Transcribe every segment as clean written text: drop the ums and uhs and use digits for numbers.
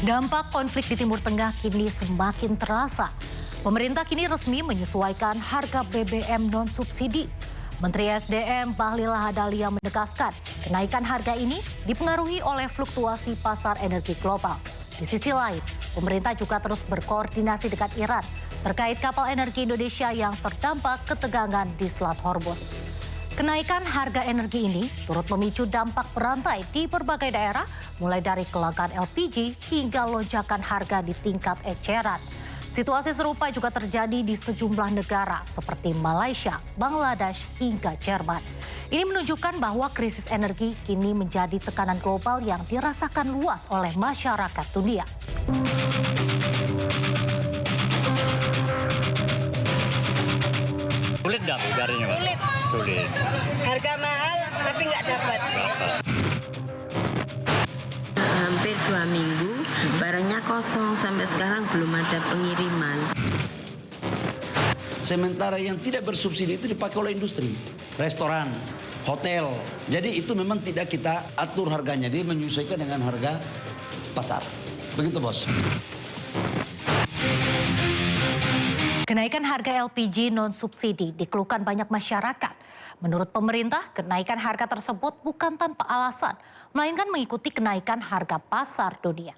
Dampak konflik di Timur Tengah kini semakin terasa. Pemerintah kini resmi menyesuaikan harga BBM non-subsidi. Menteri SDM Bahlil Lahadalia menegaskan kenaikan harga ini dipengaruhi oleh fluktuasi pasar energi global. Di sisi lain, pemerintah juga terus berkoordinasi dengan Iran terkait kapal energi Indonesia yang terdampak ketegangan di Selat Hormuz. Kenaikan harga energi ini turut memicu dampak berantai di berbagai daerah, mulai dari kelangkaan LPG hingga lonjakan harga di tingkat eceran. Situasi serupa juga terjadi di sejumlah negara seperti Malaysia, Bangladesh hingga Jerman. Ini menunjukkan bahwa krisis energi kini menjadi tekanan global yang dirasakan luas oleh masyarakat dunia. Sulit nggak carinya, Pak? Sulit. Harga mahal tapi nggak dapat. Hampir 2 minggu, barangnya kosong sampai sekarang belum ada pengiriman. Sementara yang tidak bersubsidi itu dipakai oleh industri, restoran, hotel. Jadi itu memang tidak kita atur harganya, dia menyesuaikan dengan harga pasar. Begitu, Bos. Kenaikan harga LPG non-subsidi dikeluhkan banyak masyarakat. Menurut pemerintah, kenaikan harga tersebut bukan tanpa alasan, melainkan mengikuti kenaikan harga pasar dunia.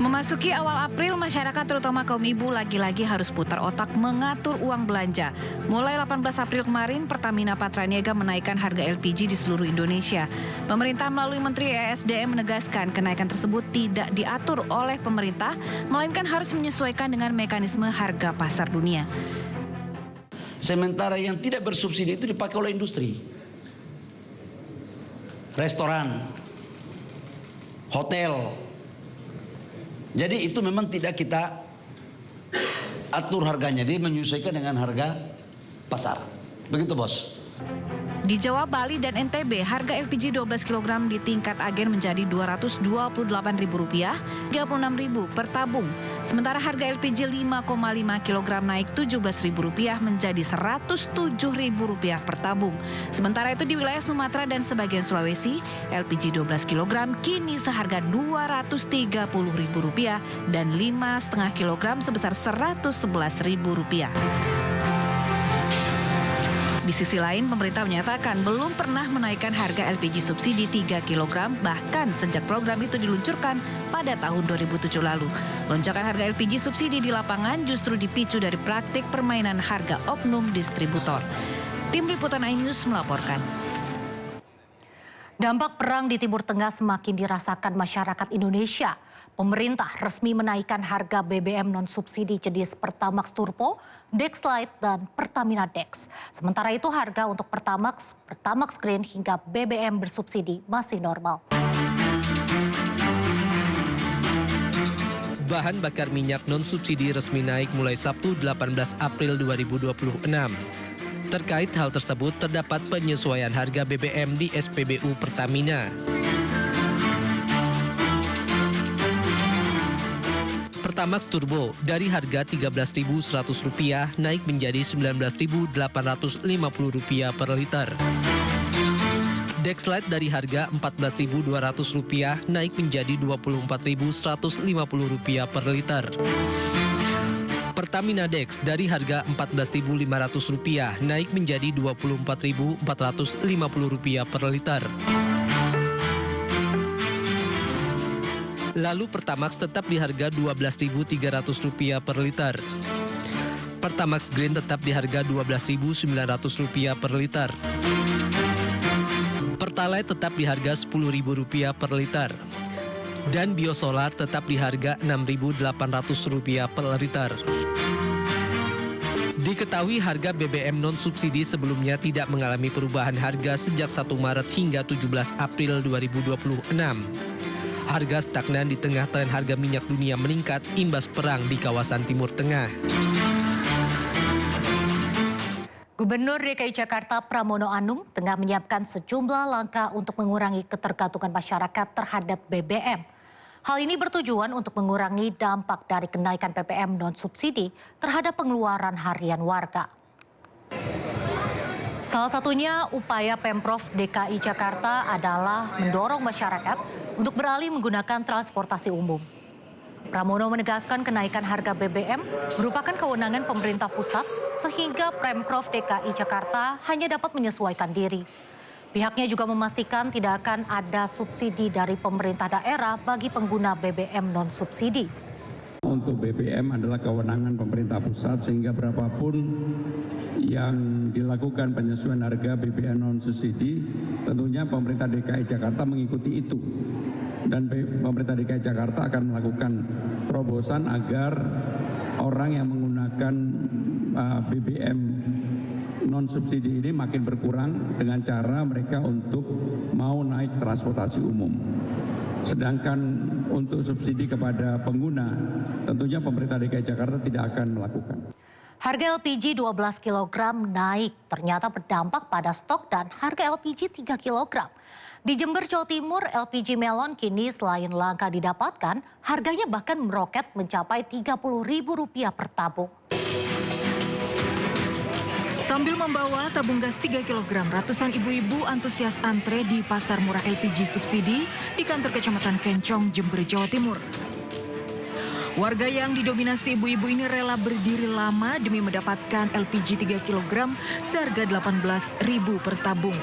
Memasuki awal April, masyarakat terutama kaum ibu lagi-lagi harus putar otak mengatur uang belanja. Mulai 18 April kemarin, Pertamina Patraniaga menaikkan harga LPG di seluruh Indonesia. Pemerintah melalui Menteri ESDM menegaskan kenaikan tersebut tidak diatur oleh pemerintah, melainkan harus menyesuaikan dengan mekanisme harga pasar dunia. Sementara yang tidak bersubsidi itu dipakai oleh industri, restoran, hotel. Jadi itu memang tidak kita atur harganya, dia menyesuaikan dengan harga pasar. Begitu, Bos. Di Jawa, Bali, dan NTB, harga LPG 12 kg di tingkat agen menjadi Rp228.000, Rp36.000 per tabung. Sementara harga LPG 5,5 kg naik Rp17.000 menjadi Rp107.000 per tabung. Sementara itu di wilayah Sumatera dan sebagian Sulawesi, LPG 12 kg kini seharga Rp230.000 dan 5,5 kg sebesar Rp111.000. Di sisi lain, pemerintah menyatakan belum pernah menaikkan harga LPG subsidi 3 kg, bahkan sejak program itu diluncurkan pada tahun 2007 lalu. Lonjakan harga LPG subsidi di lapangan justru dipicu dari praktik permainan harga oknum distributor. Tim Liputan iNews melaporkan. Dampak perang di Timur Tengah semakin dirasakan masyarakat Indonesia. Pemerintah resmi menaikkan harga BBM non-subsidi jenis Pertamax Turbo, Dexlite, dan Pertamina Dex. Sementara itu harga untuk Pertamax, Pertamax Green hingga BBM bersubsidi masih normal. Bahan bakar minyak non-subsidi resmi naik mulai Sabtu 18 April 2026. Terkait hal tersebut, terdapat penyesuaian harga BBM di SPBU Pertamina. Pertamax Turbo dari harga Rp13.100 naik menjadi Rp19.850 per liter. Dexlite dari harga Rp14.200 naik menjadi Rp24.150 per liter. Pertamina Dex dari harga Rp14.500 naik menjadi Rp24.450 per liter. Lalu Pertamax tetap di harga Rp12.300 per liter. Pertamax Green tetap di harga Rp12.900 per liter. Pertalite tetap di harga Rp10.000 per liter. Dan Biosolar tetap di harga Rp6.800 per liter. Diketahui harga BBM non-subsidi sebelumnya tidak mengalami perubahan harga sejak 1 Maret hingga 17 April 2026. Harga stagnan di tengah tren harga minyak dunia meningkat imbas perang di kawasan Timur Tengah. Gubernur DKI Jakarta Pramono Anung tengah menyiapkan sejumlah langkah untuk mengurangi ketergantungan masyarakat terhadap BBM. Hal ini bertujuan untuk mengurangi dampak dari kenaikan BBM non-subsidi terhadap pengeluaran harian warga. Salah satunya upaya Pemprov DKI Jakarta adalah mendorong masyarakat untuk beralih menggunakan transportasi umum. Pramono menegaskan kenaikan harga BBM merupakan kewenangan pemerintah pusat sehingga Pemprov DKI Jakarta hanya dapat menyesuaikan diri. Pihaknya juga memastikan tidak akan ada subsidi dari pemerintah daerah bagi pengguna BBM non-subsidi. Untuk BBM adalah kewenangan pemerintah pusat sehingga berapapun yang dilakukan penyesuaian harga BBM non-subsidi tentunya pemerintah DKI Jakarta mengikuti itu. Dan pemerintah DKI Jakarta akan melakukan terobosan agar orang yang menggunakan BBM non-subsidi ini makin berkurang dengan cara mereka untuk mau naik transportasi umum. Sedangkan untuk subsidi kepada pengguna, tentunya pemerintah DKI Jakarta tidak akan melakukan. Harga LPG 12 kg naik, ternyata berdampak pada stok dan harga LPG 3 kg. Di Jember, Jawa Timur, LPG melon kini selain langka didapatkan, harganya bahkan meroket mencapai Rp30.000 per tabung. Sambil membawa tabung gas 3 kg, ratusan ibu-ibu antusias antre di pasar murah LPG subsidi di kantor Kecamatan Kencong, Jember, Jawa Timur. Warga yang didominasi ibu-ibu ini rela berdiri lama demi mendapatkan LPG 3 kg seharga Rp18.000 per tabung.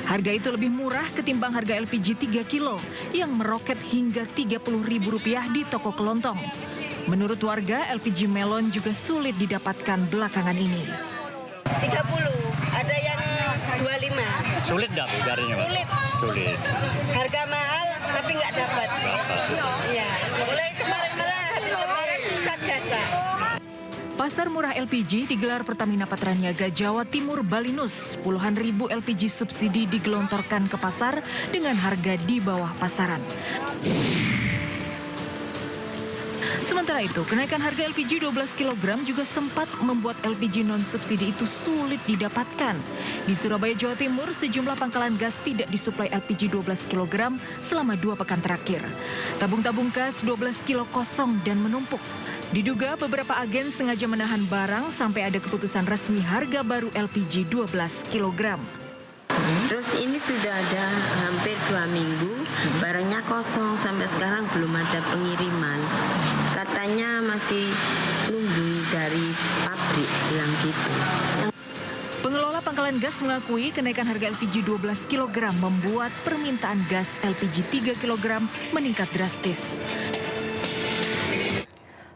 Harga itu lebih murah ketimbang harga LPG 3 kilo yang meroket hingga Rp30.000 di toko kelontong. Menurut warga, LPG melon juga sulit didapatkan belakangan ini. 30, ada yang 25. Sulit dah carinya, Mas? Sulit. Harga mahal tapi nggak dapat. Iya, mulai kemarin susah gas, Pak. Pasar murah LPG digelar Pertamina Patraniaga Jawa Timur Balinus. Puluhan ribu LPG subsidi digelontorkan ke pasar dengan harga di bawah pasaran. Sementara itu, kenaikan harga LPG 12 kg juga sempat membuat LPG non-subsidi itu sulit didapatkan. Di Surabaya, Jawa Timur, sejumlah pangkalan gas tidak disuplai LPG 12 kg selama 2 pekan terakhir. Tabung-tabung gas 12 kilo kosong dan menumpuk. Diduga beberapa agen sengaja menahan barang sampai ada keputusan resmi harga baru LPG 12 kg. Terus ini sudah ada hampir 2 minggu, barangnya kosong sampai sekarang belum ada pengiriman. Katanya masih nunggu dari pabrik, bilang gitu. Pengelola pangkalan gas mengakui kenaikan harga LPG 12 kg membuat permintaan gas LPG 3 kg meningkat drastis.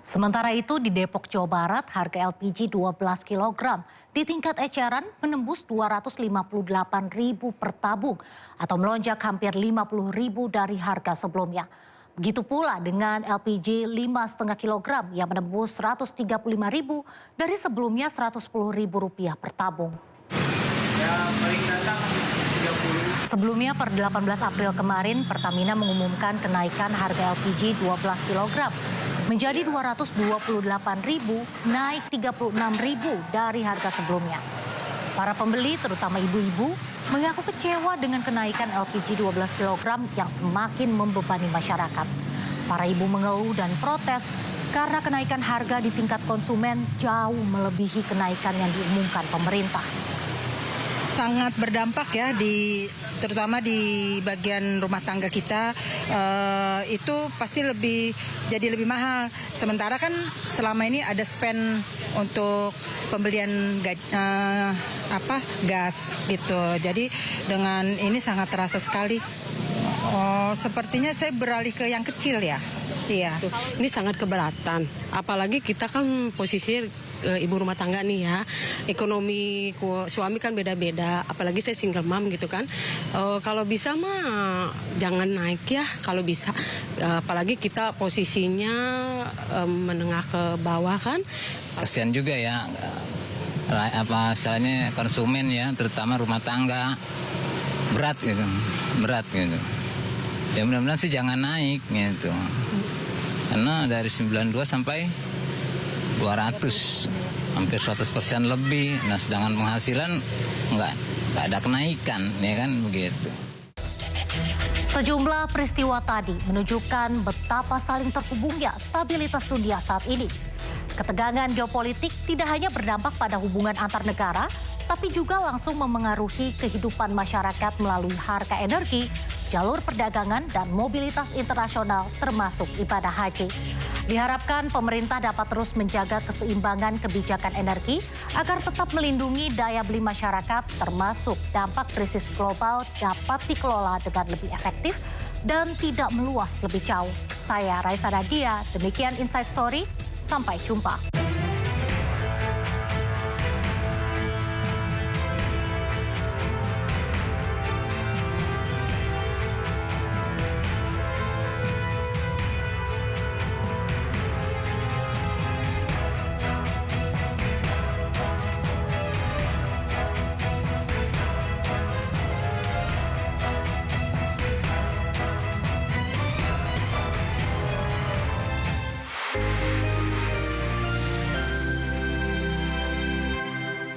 Sementara itu di Depok, Jawa Barat, harga LPG 12 kg di tingkat eceran menembus Rp258.000 per tabung atau melonjak hampir Rp50.000 dari harga sebelumnya. Begitu pula dengan LPG 5,5 kg yang menembus Rp135.000 dari sebelumnya Rp110.000 per tabung. Sebelumnya per 18 April kemarin Pertamina mengumumkan kenaikan harga LPG 12 kg menjadi Rp228.000, naik Rp36.000 dari harga sebelumnya. Para pembeli, terutama ibu-ibu, mengaku kecewa dengan kenaikan LPG 12 kg yang semakin membebani masyarakat. Para ibu mengeluh dan protes karena kenaikan harga di tingkat konsumen jauh melebihi kenaikan yang diumumkan pemerintah. Sangat berdampak ya, terutama di bagian rumah tangga kita, itu pasti jadi lebih mahal. Sementara kan selama ini ada spend untuk pembelian gas gitu. Jadi dengan ini sangat terasa sekali. Oh, sepertinya saya beralih ke yang kecil ya. Iya. Ini sangat keberatan. Apalagi kita kan posisi ibu rumah tangga nih ya. Ekonomi suami kan beda-beda. Apalagi saya single mom gitu kan. Kalau bisa mah jangan naik ya. Kalau bisa. Apalagi kita posisinya menengah ke bawah kan. Kasihan juga ya. Istilahnya konsumen ya, terutama rumah tangga. Berat gitu. Ya mudah-mudahan sih jangan naik gitu. Karena dari 92 sampai 200, hampir 100% lebih. Nah sedangkan penghasilan nggak ada kenaikan, ya kan begitu. Sejumlah peristiwa tadi menunjukkan betapa saling terhubungnya stabilitas dunia saat ini. Ketegangan geopolitik tidak hanya berdampak pada hubungan antar negara, tapi juga langsung memengaruhi kehidupan masyarakat melalui harga energi, jalur perdagangan, dan mobilitas internasional termasuk ibadah haji. Diharapkan pemerintah dapat terus menjaga keseimbangan kebijakan energi agar tetap melindungi daya beli masyarakat termasuk dampak krisis global dapat dikelola dengan lebih efektif dan tidak meluas lebih jauh. Saya Raisa Nadia, demikian Inside Story, sampai jumpa.